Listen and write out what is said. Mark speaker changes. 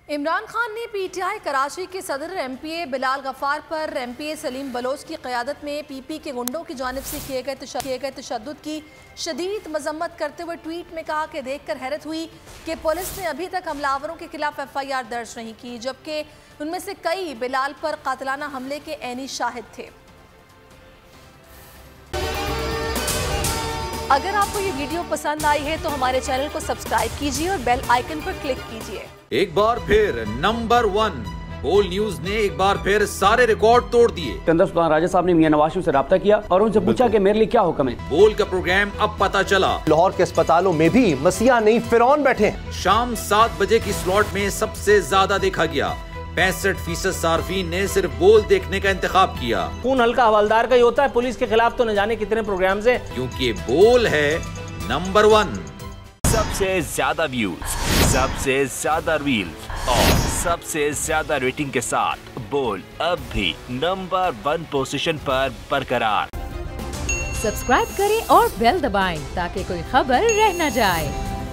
Speaker 1: इमरान खान ने पीटीआई कराची के सदर एमपीए बिलाल गफ्फार पर एमपीए सलीम बलोच की क़यादत में पीपी के गुंडों की जानिब से किए गए तशद्दुद की शदीद मजम्मत करते हुए ट्वीट में कहा कि देखकर हैरत हुई कि पुलिस ने अभी तक हमलावरों के खिलाफ FIR दर्ज नहीं की, जबकि उनमें से कई बिलाल पर कातिलाना हमले के ऐनी शाहिद थे। अगर आपको ये वीडियो पसंद आई है तो हमारे चैनल को सब्सक्राइब कीजिए और बेल आइकन पर क्लिक कीजिए।
Speaker 2: एक बार फिर नंबर 1 बोल न्यूज ने एक बार फिर सारे रिकॉर्ड तोड़ दिए।
Speaker 3: सिकंदर सुल्तान राजा साहब ने मियां नवाज शरीफ से राब्ता किया और उनसे पूछा कि मेरे लिए क्या हुक्म है।
Speaker 2: बोल का प्रोग्राम अब पता चला।
Speaker 4: लाहौर के अस्पतालों में भी मसीहा नहीं फिरौन बैठे हैं।
Speaker 2: शाम 7 बजे की स्लॉट में सबसे ज्यादा देखा गया। 65% सार्फिन ने सिर्फ बोल देखने का इंतखाब किया।
Speaker 5: खून हल्का हवलदार का ही होता है, पुलिस के खिलाफ तो न जाने कितने प्रोग्राम्स हैं,
Speaker 2: क्योंकि बोल है नंबर 1।
Speaker 6: सबसे ज्यादा व्यूज, सबसे ज्यादा रील्स और सबसे ज्यादा रेटिंग के साथ बोल अब भी नंबर 1 पोजीशन पर बरकरार।
Speaker 7: सब्सक्राइब करें और बेल दबाएं ताकि कोई खबर रह न जाए।